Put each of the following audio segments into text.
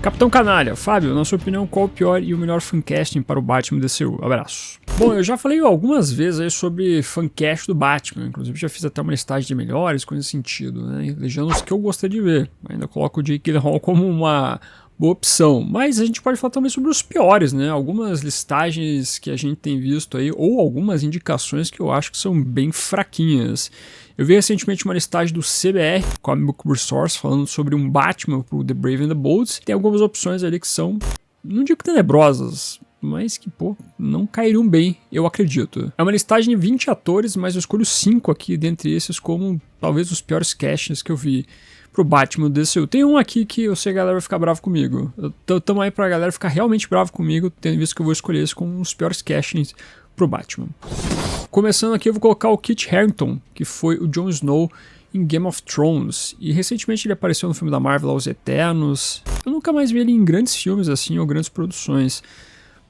Capitão Canalha, Fábio, na sua opinião, qual o pior e o melhor fancasting para o Batman DCU? Abraço. Bom, eu já falei algumas vezes aí sobre fancast do Batman, inclusive já fiz até uma listagem de melhores, coisas nesse sentido, né? Elegendo os que eu gostaria de ver. Ainda coloco o Jake Gyllenhaal como uma boa opção, mas a gente pode falar também sobre os piores, né? Algumas listagens que a gente tem visto aí, ou algumas indicações que eu acho que são bem fraquinhas. Eu vi recentemente uma listagem do CBR, Comic Book Resource, falando sobre um Batman pro The Brave and the Bold. Tem algumas opções ali que são, não digo tenebrosas, mas que, pô, não cairiam bem, eu acredito. É uma listagem de 20 atores, mas eu escolho 5 aqui dentre esses como talvez os piores castings que eu vi pro Batman DCU. Tem um aqui que eu sei que a galera vai ficar brava comigo. Tamo aí pra galera ficar realmente brava comigo, tendo visto que eu vou escolher esse como um dos piores castings pro Batman. Começando aqui, eu vou colocar o Kit Harington, que foi o Jon Snow em Game of Thrones. E recentemente ele apareceu no filme da Marvel, Os Eternos. Eu nunca mais vi ele em grandes filmes assim, ou grandes produções.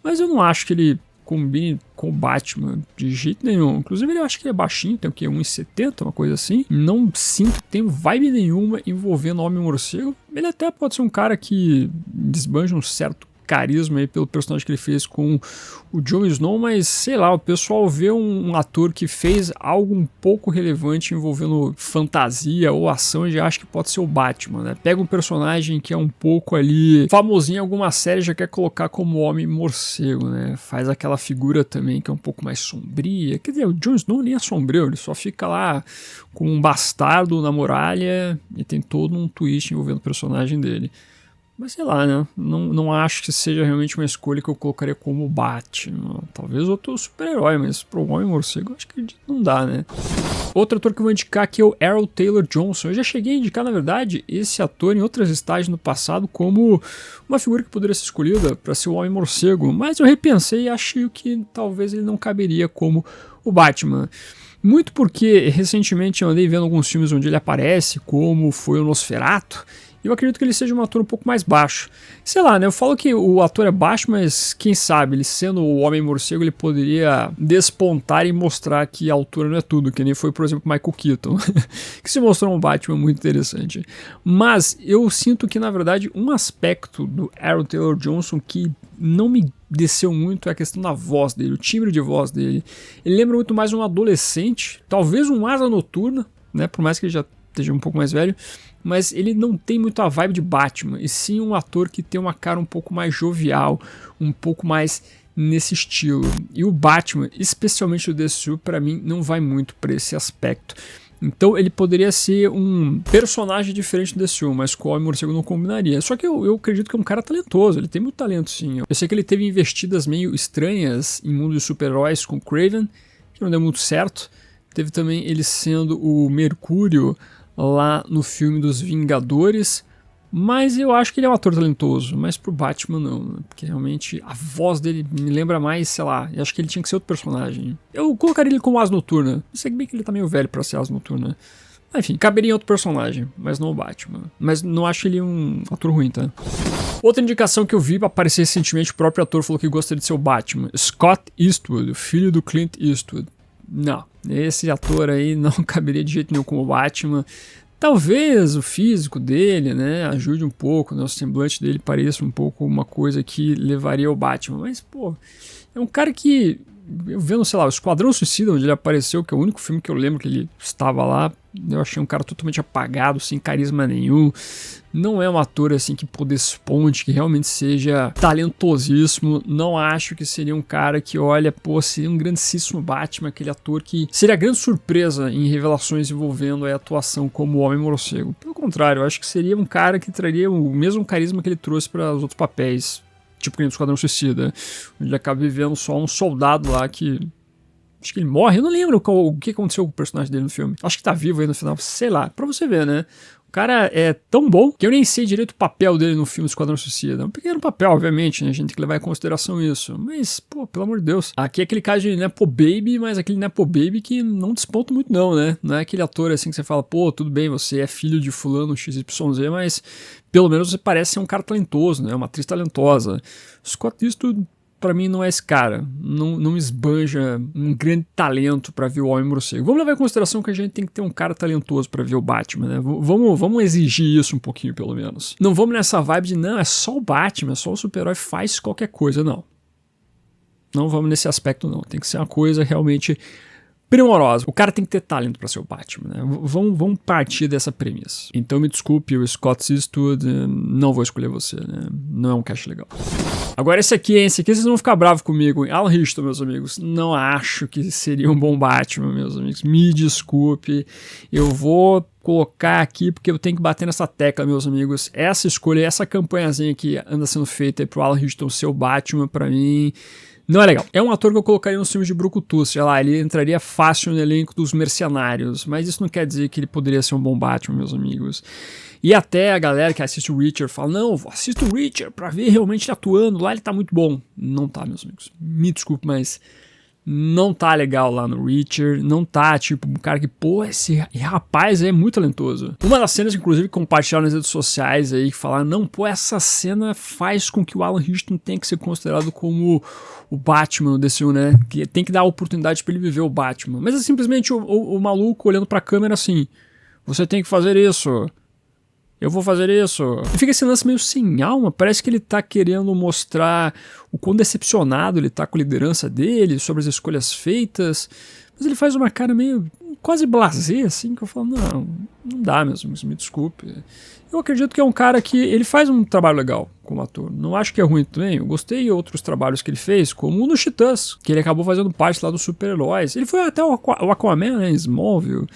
Mas eu não acho que ele combine com o Batman de jeito nenhum. Inclusive eu acho que ele é baixinho, tem o quê? 1,70, uma coisa assim. Não sinto que tem vibe nenhuma envolvendo o Homem-Morcego. Ele até pode ser um cara que desbanja um certo carisma aí pelo personagem que ele fez com o Jon Snow, mas sei lá, o pessoal vê um ator que fez algo um pouco relevante envolvendo fantasia ou ação e já acha que pode ser o Batman, né? Pega um personagem que é um pouco ali famosinho em alguma série, já quer colocar como Homem-Morcego, né? Faz aquela figura também que é um pouco mais sombria. Quer dizer, o Jon Snow nem é sombrio, ele só fica lá com um bastardo na muralha e tem todo um twist envolvendo o personagem dele. Mas sei lá, né? Não acho que seja realmente uma escolha que eu colocaria como Batman. Talvez outro super-herói, mas pro Homem-Morcego acho que não dá, né? Outro ator que eu vou indicar aqui é o Aaron Taylor Johnson. Eu já cheguei a indicar, na verdade, esse ator em outras listagens no passado como uma figura que poderia ser escolhida para ser o Homem-Morcego, mas eu repensei e achei que talvez ele não caberia como o Batman. Muito porque recentemente eu andei vendo alguns filmes onde ele aparece, como foi o Nosferatu. Eu acredito que ele seja um ator um pouco mais baixo. Sei lá, né? Eu falo que o ator é baixo, mas quem sabe, ele sendo o Homem-Morcego, ele poderia despontar e mostrar que a altura não é tudo, que nem foi, por exemplo, Michael Keaton, que se mostrou um Batman muito interessante. Mas eu sinto que, na verdade, um aspecto do Aaron Taylor Johnson que não me desceu muito é a questão da voz dele, o timbre de voz dele. Ele lembra muito mais um adolescente, talvez um Asa Noturna, né? Por mais que ele já esteja um pouco mais velho, mas ele não tem muito a vibe de Batman, e sim um ator que tem uma cara um pouco mais jovial, um pouco mais nesse estilo. E o Batman, especialmente o DCU, para mim não vai muito para esse aspecto. Então ele poderia ser um personagem diferente do DCU, mas com o Homem-Morcego não combinaria. Só que eu acredito que é um cara talentoso, ele tem muito talento sim. Eu sei que ele teve investidas meio estranhas em mundo de super-heróis com Kraven, que não deu muito certo. Teve também ele sendo o Mercúrio lá no filme dos Vingadores, mas eu acho que ele é um ator talentoso, mas pro Batman não, né? Porque realmente a voz dele me lembra mais, sei lá, eu acho que ele tinha que ser outro personagem. Eu colocaria ele como Asa Noturna, eu sei bem que ele tá meio velho pra ser Asa Noturna. Enfim, caberia em outro personagem, mas não o Batman. Mas não acho ele um ator ruim, tá? Outra indicação que eu vi aparecer recentemente, o próprio ator falou que gostaria de ser o Batman, Scott Eastwood, o filho do Clint Eastwood. Não, esse ator aí não caberia de jeito nenhum como Batman. Talvez o físico dele, né, ajude um pouco, né, o semblante dele pareça um pouco uma coisa que levaria ao Batman. Mas, pô, é um cara que, eu vendo, sei lá, o Esquadrão Suicida, onde ele apareceu, que é o único filme que eu lembro que ele estava lá, eu achei um cara totalmente apagado, sem carisma nenhum. Não é um ator assim que desponte, que realmente seja talentosíssimo. Não acho que seria um cara que, olha, pô, seria um grandíssimo Batman, aquele ator que seria grande surpresa em revelações envolvendo a atuação como Homem-Morcego. Pelo contrário, eu acho que seria um cara que traria o mesmo carisma que ele trouxe para os outros papéis, tipo que nem do Esquadrão Suicida, onde ele acaba vivendo só um soldado lá que... acho que ele morre, eu não lembro o que aconteceu com o personagem dele no filme. Acho que tá vivo aí no final, sei lá, pra você ver, né? O cara é tão bom que eu nem sei direito o papel dele no filme Esquadrão Suicida. É um pequeno papel, obviamente, né? A gente tem que levar em consideração isso. Mas, pô, pelo amor de Deus. Aqui é aquele caso de Nepo Baby, mas aquele Nepo Baby que não desponta muito não, né? Não é aquele ator assim que você fala, pô, tudo bem, você é filho de fulano XYZ, mas pelo menos você parece ser um cara talentoso, né? Uma atriz talentosa. Scott Eastwood pra mim não é esse cara, não esbanja um grande talento pra ver o Homem-Morcego. Vamos levar em consideração que a gente tem que ter um cara talentoso pra ver o Batman, né? Vamos exigir isso um pouquinho, pelo menos. Não vamos nessa vibe de, não, é só o Batman, é só o super-herói faz qualquer coisa, não. Não vamos nesse aspecto, não. Tem que ser uma coisa realmente primorosa. O cara tem que ter talento pra ser o Batman, né? Vamos partir dessa premissa. Então me desculpe, o Scott Eastwood, não vou escolher você, né? Não é um cast legal. Agora esse aqui vocês vão ficar bravos comigo, hein? Alan Richardson, meus amigos, não acho que seria um bom Batman, meus amigos. Me desculpe, eu vou colocar aqui porque eu tenho que bater nessa tecla, meus amigos. Essa escolha, essa campanhazinha que anda sendo feita aí pro Alan Richardson ser o Batman, pra mim, não é legal. É um ator que eu colocaria nos filmes de brucutu, sei lá, ele entraria fácil no elenco dos Mercenários, mas isso não quer dizer que ele poderia ser um bom Batman, meus amigos. E até a galera que assiste o Reacher fala, não, assista o Reacher pra ver realmente ele atuando, lá ele tá muito bom. Não tá, meus amigos. Me desculpe, mas não tá legal lá no Reacher, não tá, tipo, um cara que, pô, esse rapaz aí é muito talentoso. Uma das cenas, inclusive, que compartilharam nas redes sociais aí, que falaram, não, pô, essa cena faz com que o Alan Richardson tenha que ser considerado como o Batman desse, né, que tem que dar a oportunidade pra ele viver o Batman. Mas é simplesmente o maluco olhando pra câmera assim, você tem que fazer isso. Eu vou fazer isso. E fica esse lance meio sem alma, parece que ele tá querendo mostrar o quão decepcionado ele tá com a liderança dele, sobre as escolhas feitas, mas ele faz uma cara meio quase blasé, assim, que eu falo, não dá mesmo, me desculpe. Eu acredito que é um cara que ele faz um trabalho legal como ator, não acho que é ruim também, eu gostei de outros trabalhos que ele fez, como no Titãs, que ele acabou fazendo parte lá dos super-heróis, ele foi até o Aquaman, né, em Smallville.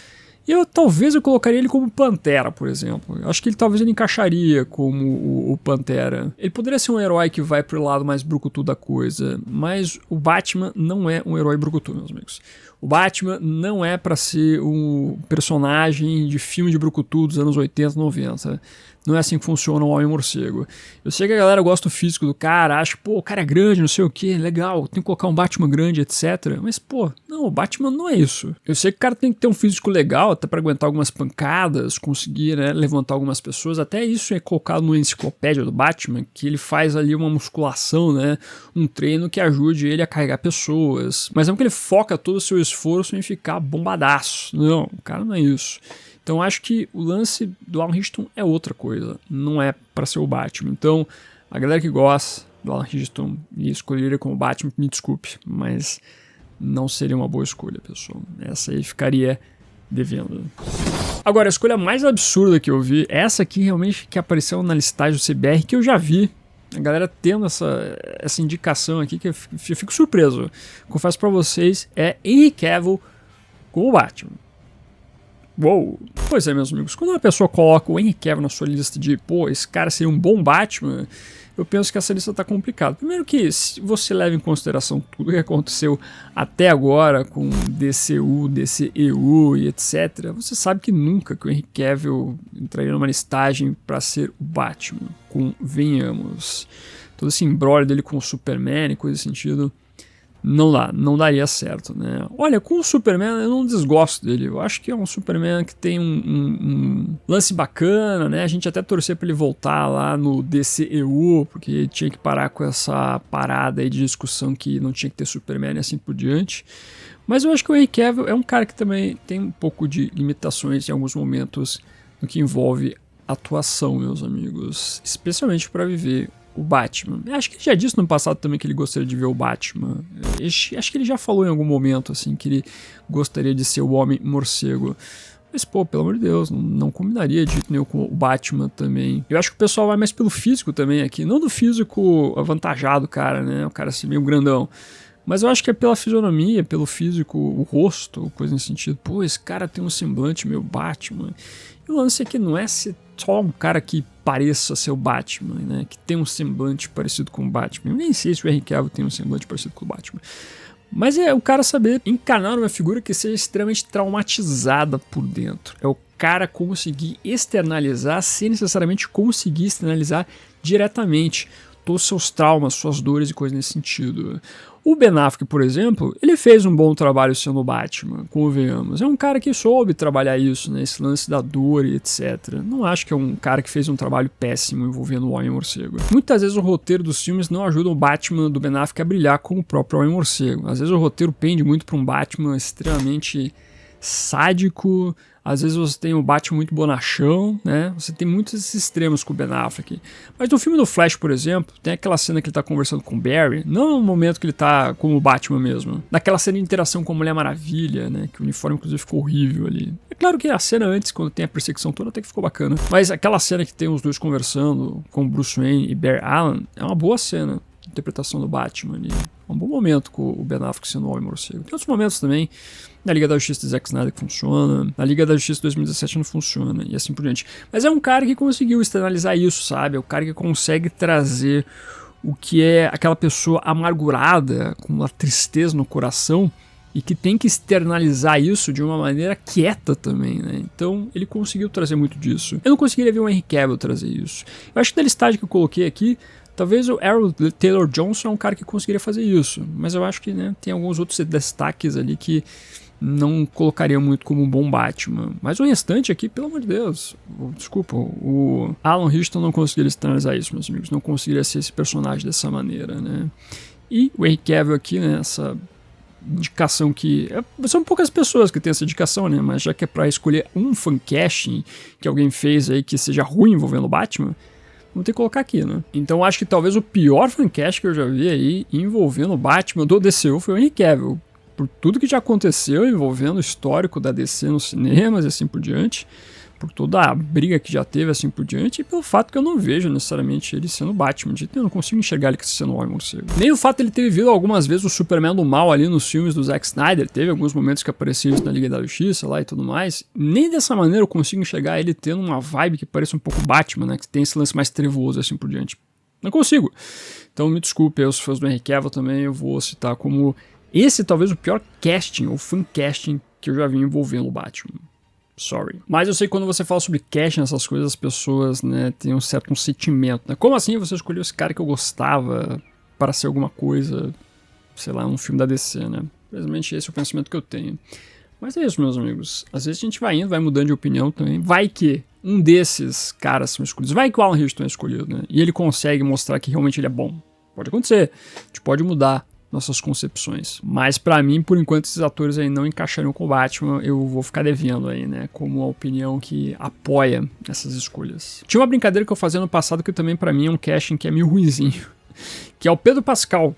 E talvez eu colocaria ele como Pantera, por exemplo. Eu acho que talvez ele encaixaria como o Pantera. Ele poderia ser um herói que vai pro lado mais brucutu da coisa, mas o Batman não é um herói brucutu, meus amigos. O Batman não é pra ser um personagem de filme de brucutu dos anos 80, 90. Não é assim que funciona o Homem-Morcego. Eu sei que a galera gosta do físico do cara, acha que, pô, o cara é grande, não sei o que, legal, tem que colocar um Batman grande, etc. Mas, pô, não, o Batman não é isso. Eu sei que o cara tem que ter um físico legal, até pra aguentar algumas pancadas, conseguir, né, levantar algumas pessoas. Até isso é colocado no enciclopédia do Batman, que ele faz ali uma musculação, né, um treino que ajude ele a carregar pessoas. Mas não que ele foca todo o seu esforço em ficar bombadaço. Não, o cara não é isso. Então acho que o lance do Alan Richardson é outra coisa, não é pra ser o Batman. Então a galera que gosta do Alan Richardson e escolheria como Batman, me desculpe, mas não seria uma boa escolha, pessoal. Essa aí ficaria devendo. Agora, a escolha mais absurda que eu vi, essa aqui realmente que apareceu na listagem do CBR, que eu já vi a galera tendo essa indicação aqui, que eu fico surpreso. Confesso pra vocês, é Henry Cavill como Batman. Uou! Pois é, meus amigos, quando uma pessoa coloca o Henry Cavill na sua lista de, pô, esse cara seria um bom Batman, eu penso que essa lista tá complicada. Primeiro que, se você leva em consideração tudo que aconteceu até agora com DCU, DCEU e etc., você sabe que nunca que o Henry Cavill entraria numa listagem para ser o Batman. Convenhamos. Todo esse imbróglio dele com o Superman e coisa desse sentido, não daria certo, né? Olha, com o Superman eu não desgosto dele, eu acho que é um Superman que tem um lance bacana, né? A gente até torcia pra ele voltar lá no DCEU, porque tinha que parar com essa parada aí de discussão que não tinha que ter Superman e assim por diante. Mas eu acho que o Henry Cavill é um cara que também tem um pouco de limitações em alguns momentos no que envolve atuação, meus amigos, especialmente para viver o Batman. Acho que ele já disse no passado também que ele gostaria de ver o Batman. Acho que ele já falou em algum momento assim que ele gostaria de ser o Homem-Morcego. Mas, pô, pelo amor de Deus, não combinaria de jeito nenhum com o Batman também. Eu acho que o pessoal vai mais pelo físico também aqui. Não do físico avantajado, cara, né? O cara assim, meio grandão. Mas eu acho que é pela fisionomia, pelo físico, o rosto, coisa nesse sentido. Pô, esse cara tem um semblante meio Batman. E o lance é que não é ser só um cara que pareça ser o Batman, né? Que tem um semblante parecido com o Batman. Eu nem sei se o Henry Cavill tem um semblante parecido com o Batman. Mas é o cara saber encarnar uma figura que seja extremamente traumatizada por dentro. É o cara conseguir externalizar sem necessariamente conseguir externalizar diretamente todos os seus traumas, suas dores e coisas nesse sentido. O Ben Affleck, por exemplo, ele fez um bom trabalho sendo o Batman, convenhamos. É um cara que soube trabalhar isso, né? Esse lance da dor e etc. Não acho que é um cara que fez um trabalho péssimo envolvendo o Homem-Morcego. Muitas vezes o roteiro dos filmes não ajuda o Batman do Ben Affleck a brilhar como o próprio Homem-Morcego. Às vezes o roteiro pende muito para um Batman extremamente sádico. Às vezes você tem o Batman muito bonachão, né? Você tem muitos desses extremos com o Ben Affleck. Mas no filme do Flash, por exemplo, tem aquela cena que ele tá conversando com o Barry, não no momento que ele tá como o Batman mesmo, naquela cena de interação com a Mulher Maravilha, né? Que o uniforme inclusive ficou horrível ali. É claro que a cena antes, quando tem a perseguição toda, até que ficou bacana. Mas aquela cena que tem os dois conversando com Bruce Wayne e Barry Allen é uma boa cena. Interpretação do Batman ali. É um bom momento com o Ben Affleck sendo o Homem-Morcego. Tem outros momentos também, na Liga da Justiça de Zack Snyder que funciona, na Liga da Justiça de 2017 não funciona, e assim por diante. Mas é um cara que conseguiu externalizar isso, sabe? É o cara que consegue trazer o que é aquela pessoa amargurada, com uma tristeza no coração, e que tem que externalizar isso de uma maneira quieta também, né? Então ele conseguiu trazer muito disso. Eu não conseguiria ver o Henry Cavill trazer isso. Eu acho que na listagem que eu coloquei aqui, talvez o Aaron Taylor Johnson é um cara que conseguiria fazer isso, mas eu acho que, né, tem alguns outros destaques ali que não colocaria muito como um bom Batman. Mas o restante aqui, pelo amor de Deus, desculpa, o Alan Houston não conseguiria externalizar isso, meus amigos, não conseguiria ser esse personagem dessa maneira, né? E o Henry Cavill aqui, né, essa indicação que... são poucas pessoas que têm essa indicação, né? Mas já que é pra escolher um fancasting que alguém fez aí que seja ruim envolvendo o Batman, vamos ter que colocar aqui, né? Então acho que talvez o pior fancast que eu já vi aí envolvendo o Batman do DCU foi o Henry Cavill. Por tudo que já aconteceu envolvendo o histórico da DC nos cinemas e assim por diante, por toda a briga que já teve assim por diante, e pelo fato que eu não vejo necessariamente ele sendo Batman, eu não consigo enxergar ele sendo o Homem-Morcego. Nem o fato de ele ter vivido algumas vezes o Superman do mal ali nos filmes do Zack Snyder, teve alguns momentos que apareceu isso na Liga da Justiça lá e tudo mais, nem dessa maneira eu consigo enxergar ele tendo uma vibe que parece um pouco Batman, né, que tem esse lance mais trevoso assim por diante. Não consigo. Então me desculpe, os fãs do Henry Cavill também, eu vou citar como esse talvez o pior casting ou fancasting que eu já vi envolvendo o Batman. Sorry. Mas eu sei que quando você fala sobre casting, essas coisas, as pessoas, né, têm um certo sentimento, né? Como assim você escolheu esse cara que eu gostava para ser alguma coisa, sei lá, um filme da DC, né? Precisamente esse é o pensamento que eu tenho. Mas é isso, meus amigos. Às vezes a gente vai indo, vai mudando de opinião também. Vai que um desses caras são escolhidos. Vai que o Alan Houston é escolhido, né? E ele consegue mostrar que realmente ele é bom. Pode acontecer. A gente pode mudar nossas concepções. Mas pra mim, por enquanto, esses atores aí não encaixariam com o Batman, eu vou ficar devendo aí, né, como a opinião que apoia essas escolhas. Tinha uma brincadeira que eu fazia no passado que também pra mim é um casting que é meio ruinzinho, que é o Pedro Pascal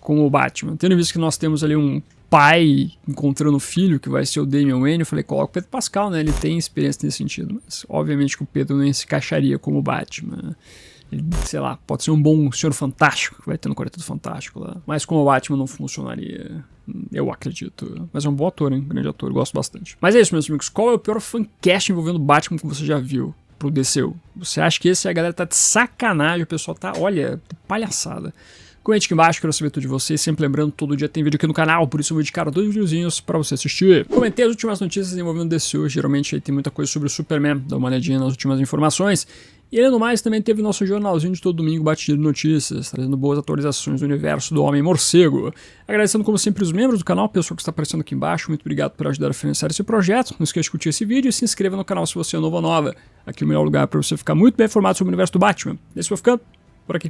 como o Batman. Tendo visto que nós temos ali um pai encontrando o filho, que vai ser o Damian Wayne, eu falei, coloca o Pedro Pascal, né, ele tem experiência nesse sentido, mas obviamente que o Pedro não se encaixaria como Batman. Ele, sei lá, pode ser um bom Senhor Fantástico, que vai ter no Quarteto Fantástico lá. Mas como o Batman não funcionaria, eu acredito. Mas é um bom ator, hein? Grande ator, gosto bastante. Mas é isso, meus amigos. Qual é o pior fancast envolvendo o Batman que você já viu pro DCU? Você acha que esse a galera tá de sacanagem? O pessoal tá, olha, de palhaçada. Comente aqui embaixo, quero saber tudo de vocês. Sempre lembrando, todo dia tem vídeo aqui no canal, por isso eu vou dedicar 2 videozinhos pra você assistir. Comentei as últimas notícias envolvendo o DCU, geralmente aí tem muita coisa sobre o Superman, dá uma olhadinha nas últimas informações. E além do mais, também teve nosso jornalzinho de todo domingo batido de notícias, trazendo boas atualizações do universo do Homem-Morcego. Agradecendo como sempre os membros do canal, pessoal que está aparecendo aqui embaixo, muito obrigado por ajudar a financiar esse projeto. Não esqueça de curtir esse vídeo e se inscreva no canal se você é novo ou nova. Aqui é o melhor lugar para você ficar muito bem informado sobre o universo do Batman. Esse foi ficando por aqui.